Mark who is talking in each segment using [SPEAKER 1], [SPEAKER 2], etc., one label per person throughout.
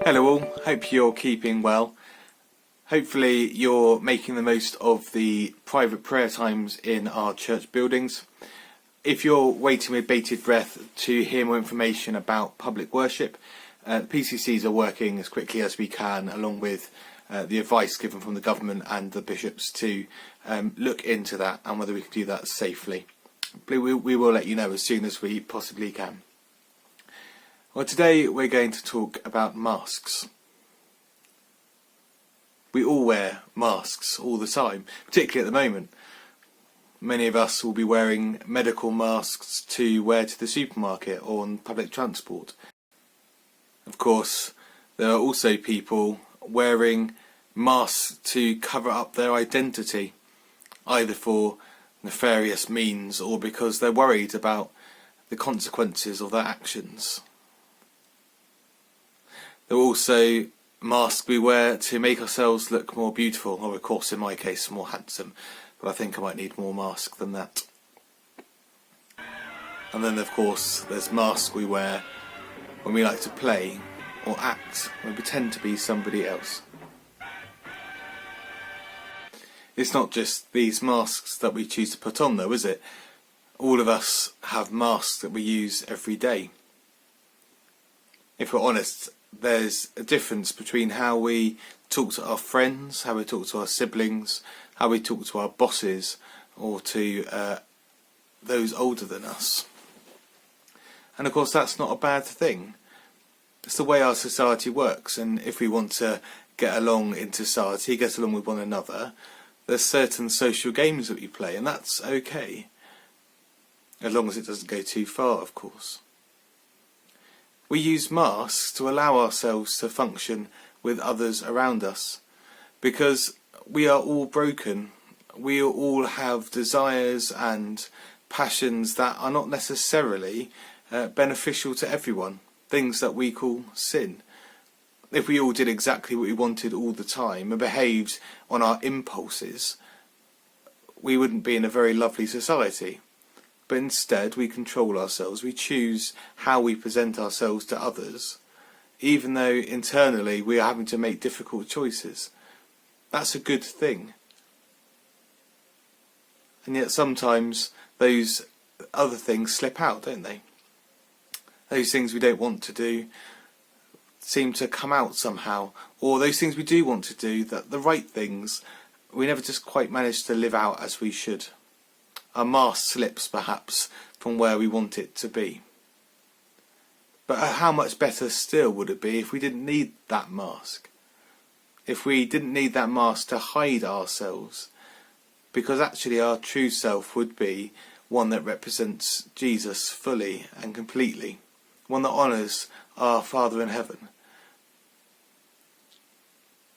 [SPEAKER 1] Hello all, hope you're keeping well. Hopefully you're making the most of the private prayer times in our church buildings. If you're waiting with bated breath to hear more information about public worship, the PCCs are working as quickly as we can, along with the advice given from the government and the bishops, to look into that and whether we can do that safely. We will let you know as soon as we possibly can. Well, today we're going to talk about masks. We all wear masks all the time, particularly at the moment. Many of us will be wearing medical masks to wear to the supermarket or on public transport. Of course, there are also people wearing masks to cover up their identity, either for nefarious means or because they're worried about the consequences of their actions. There are also masks we wear to make ourselves look more beautiful, or of course in my case more handsome, but I think I might need more mask than that. And then of course there's masks we wear when we like to play or act, when we pretend to be somebody else. It's not just these masks that we choose to put on though, is it? All of us have masks that we use every day. If we're honest, there's a difference between how we talk to our friends, how we talk to our siblings, how we talk to our bosses, or to those older than us. And of course that's not a bad thing. It's the way our society works, and if we want to get along in society, get along with one another, there's certain social games that we play, and that's okay. As long as it doesn't go too far, of course. We use masks to allow ourselves to function with others around us, because we are all broken. We all have desires and passions that are not necessarily beneficial to everyone, things that we call sin. If we all did exactly what we wanted all the time and behaved on our impulses, we wouldn't be in a very lovely society. But instead we control ourselves, we choose how we present ourselves to others, even though internally we are having to make difficult choices. That's a good thing. And yet sometimes those other things slip out, don't they? Those things we don't want to do seem to come out somehow, or those things we do want to do, that the right things, we never just quite manage to live out as we should. Our mask slips perhaps from where we want it to be. But how much better still would it be if we didn't need that mask? If we didn't need that mask to hide ourselves, because actually our true self would be one that represents Jesus fully and completely, one that honours our Father in heaven.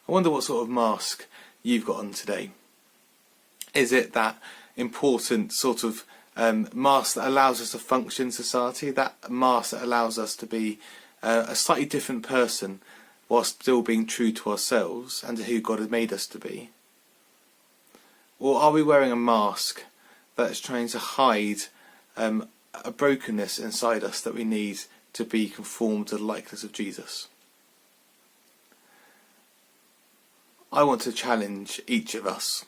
[SPEAKER 1] I wonder what sort of mask you've got on today. Is it that important sort of mask that allows us to function in society, that mask that allows us to be a slightly different person whilst still being true to ourselves and to who God has made us to be? Or are we wearing a mask that's trying to hide a brokenness inside us that we need to be conformed to the likeness of Jesus? I want to challenge each of us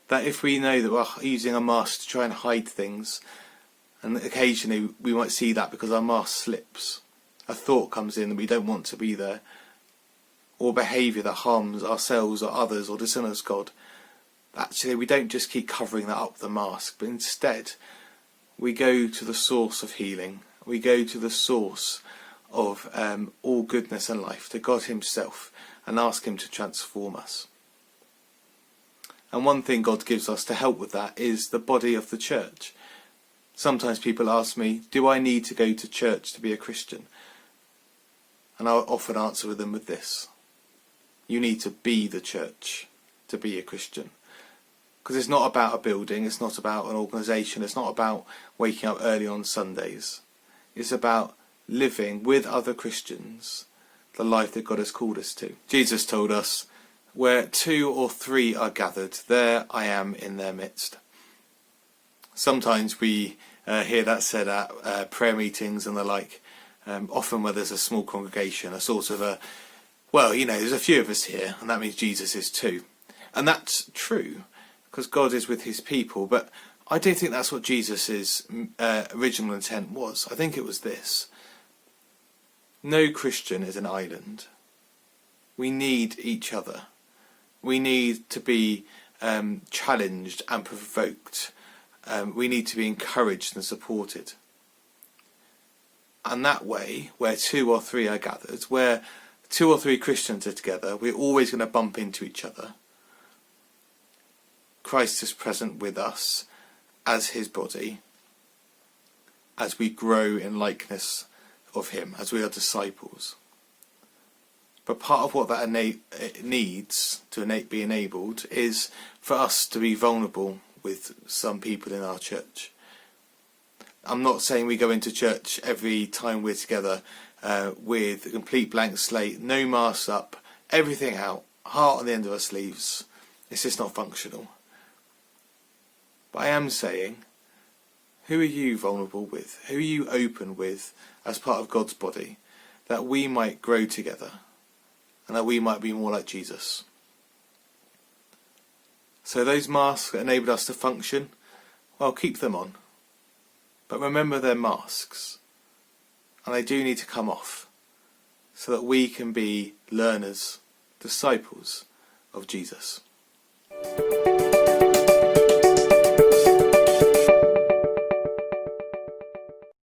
[SPEAKER 1] that if we know that we're using a mask to try and hide things, and occasionally we might see that because our mask slips, a thought comes in that we don't want to be there, or behaviour that harms ourselves or others or dishonours God, actually we don't just keep covering that up with the mask, but instead we go to the source of healing, we go to the source of all goodness and life, to God himself, and ask him to transform us. And one thing God gives us to help with that is the body of the church. Sometimes people ask me, do I need to go to church to be a Christian? And I often answer them with this: you need to be the church to be a Christian. Because it's not about a building, it's not about an organisation, it's not about waking up early on Sundays. It's about living with other Christians the life that God has called us to. Jesus told us, where 2 or 3 are gathered, there I am in their midst. Sometimes we hear that said at prayer meetings and the like. Often where there's a small congregation, a sort of a, well, there's a few of us here, and that means Jesus is too. And that's true, because God is with his people, but I don't think that's what Jesus' original intent was. I think it was this. No Christian is an island. We need each other. We need to be challenged and provoked. We need to be encouraged and supported. And that way, where 2 or 3 are gathered, where 2 or 3 Christians are together, we're always going to bump into each other. Christ is present with us as his body, as we grow in likeness of him, as we are disciples. But part of what that needs to be enabled is for us to be vulnerable with some people in our church. I'm not saying we go into church every time we're together with a complete blank slate, no masks up, everything out, heart on the end of our sleeves. It's just not functional. But I am saying, who are you vulnerable with? Who are you open with as part of God's body, that we might grow together and that we might be more like Jesus? So those masks that enabled us to function, well, keep them on. But remember they're masks, and they do need to come off so that we can be learners, disciples of Jesus.